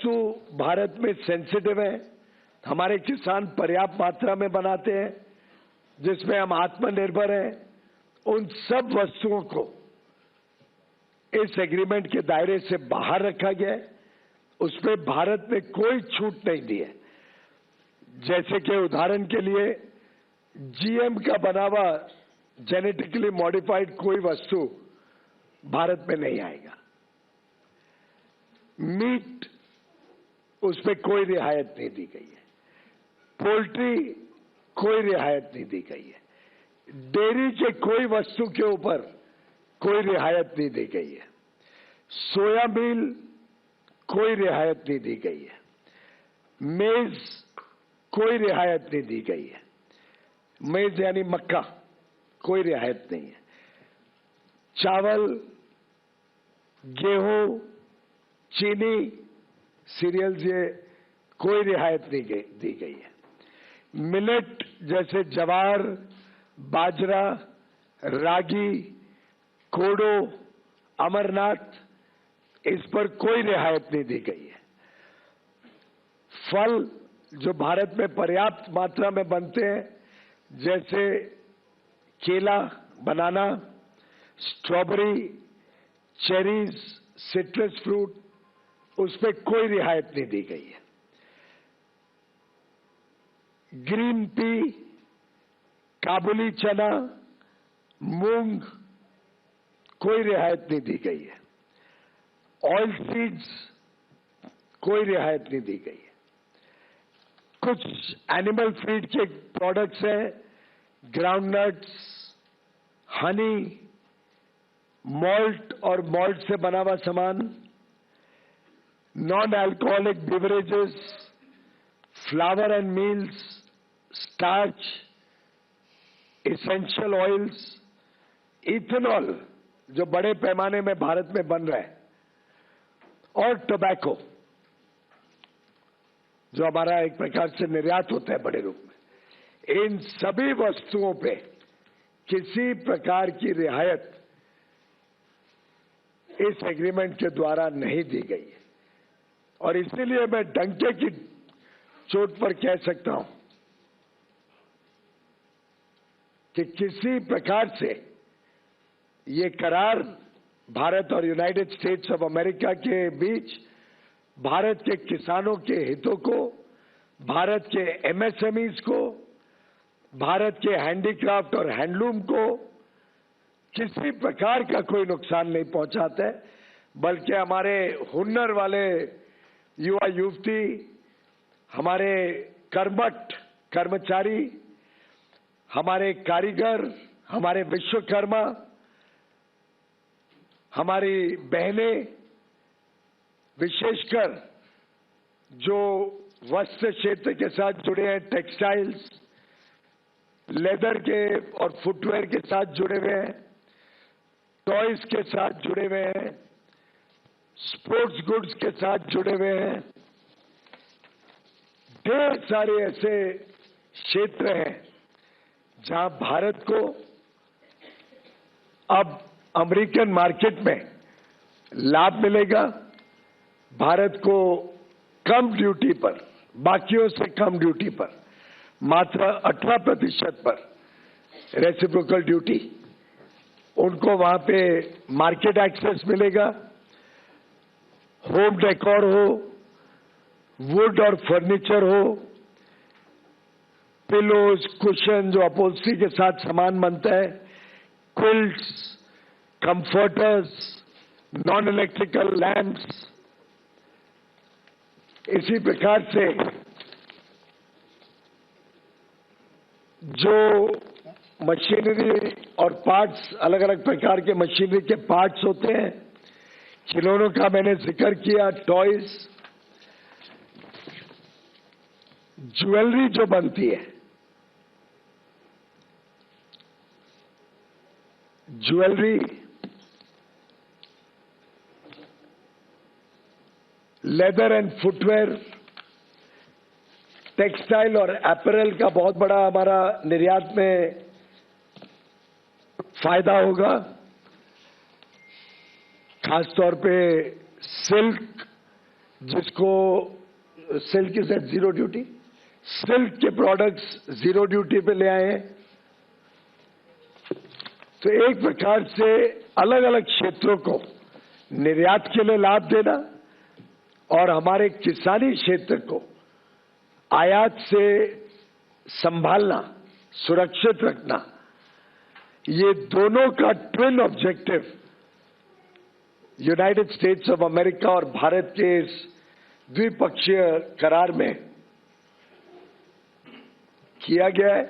वस्तु भारत में सेंसिटिव है, हमारे किसान पर्याप्त मात्रा में बनाते हैं, जिसमें हम आत्मनिर्भर हैं, उन सब वस्तुओं को इस एग्रीमेंट के दायरे से बाहर रखा गया है। उसमें भारत ने कोई छूट नहीं दी है। जैसे कि उदाहरण के लिए जीएम का बना हुआ जेनेटिकली मॉडिफाइड कोई वस्तु भारत में नहीं आएगा। मीट, उसमें कोई रियायत नहीं दी गई है। पोल्ट्री, कोई रियायत नहीं दी गई है। डेयरी के कोई वस्तु के ऊपर कोई रियायत नहीं दी गई है। सोयाबीन, कोई रियायत नहीं दी गई है। मेज, कोई रियायत नहीं दी गई है। मेज यानी मक्का, कोई रियायत नहीं है। चावल, गेहूं, चीनी, सीरियल्स, ये कोई रियायत नहीं दी गई है। मिलेट जैसे ज्वार, बाजरा, रागी, कोडो, अमरनाथ, इस पर कोई रियायत नहीं दी गई है। फल जो भारत में पर्याप्त मात्रा में बनते हैं, जैसे केला, बनाना, स्ट्रॉबेरी, चेरीज, सिट्रस फ्रूट, उस पर कोई रियायत नहीं दी गई है। ग्रीन पी, काबुली चना, मूंग, कोई रियायत नहीं दी गई है। ऑयल सीड्स, कोई रियायत नहीं दी गई है। कुछ एनिमल फीड के प्रोडक्ट्स हैं, ग्राउंडनट्स, हनी, मॉल्ट और मॉल्ट से बना हुआ सामान, non alcoholic beverages, flower and meals, starch, essential oils, ethanol जो बड़े पैमाने में भारत में बन रहा है, और टोबैको जो हमारा एक प्रकार से निर्यात होता है बड़े रूप में। इन सभी वस्तुओं पे किसी प्रकार की रियायत इस एग्रीमेंट के द्वारा नहीं दी गई है। और इसीलिए मैं डंके की चोट पर कह सकता हूं कि किसी प्रकार से ये करार भारत और यूनाइटेड स्टेट्स ऑफ अमेरिका के बीच भारत के किसानों के हितों को, भारत के एमएसएमईज को, भारत के हैंडीक्राफ्ट और हैंडलूम को किसी प्रकार का कोई नुकसान नहीं पहुंचाता है, बल्कि हमारे हुनर वाले युवा युवती, हमारे कर्मठ कर्मचारी, हमारे कारीगर, हमारे विश्वकर्मा, हमारी बहनें, विशेषकर जो वस्त्र क्षेत्र के साथ जुड़े हैं, टेक्सटाइल्स, लेदर के और फुटवेयर के साथ जुड़े हुए हैं, टॉयज के साथ जुड़े हुए हैं, स्पोर्ट्स गुड्स के साथ जुड़े हुए हैं, ढेर सारे ऐसे क्षेत्र हैं जहां भारत को अब अमेरिकन मार्केट में लाभ मिलेगा। भारत को कम ड्यूटी पर, बाकियों से कम ड्यूटी पर, मात्र 18% पर रेसिप्रोकल ड्यूटी, उनको वहां पे मार्केट एक्सेस मिलेगा। होम डेकोर हो, वुड और फर्नीचर हो, पिलोज, कुशन जो अपहोल्स्ट्री के साथ सामान बनता है, quilts, comforters, non electrical lamps, इसी प्रकार से जो मशीनरी और पार्ट्स, अलग अलग प्रकार के मशीनरी के पार्ट्स होते हैं, खिलौनों का मैंने जिक्र किया, टॉयज, ज्वेलरी जो बनती है, jewellery, leather and footwear, textile और अपैरल का बहुत बड़ा हमारा निर्यात में फायदा होगा। खासतौर पे सिल्क, जिसको सिल्क के साथ जीरो ड्यूटी, सिल्क के प्रोडक्ट्स जीरो ड्यूटी पे ले आए हैं। तो एक प्रकार से अलग अलग क्षेत्रों को निर्यात के लिए लाभ देना और हमारे किसानी क्षेत्र को आयात से संभालना, सुरक्षित रखना, ये दोनों का twin objective United states of America और भारत के इस द्विपक्षीय करार में किया गया है।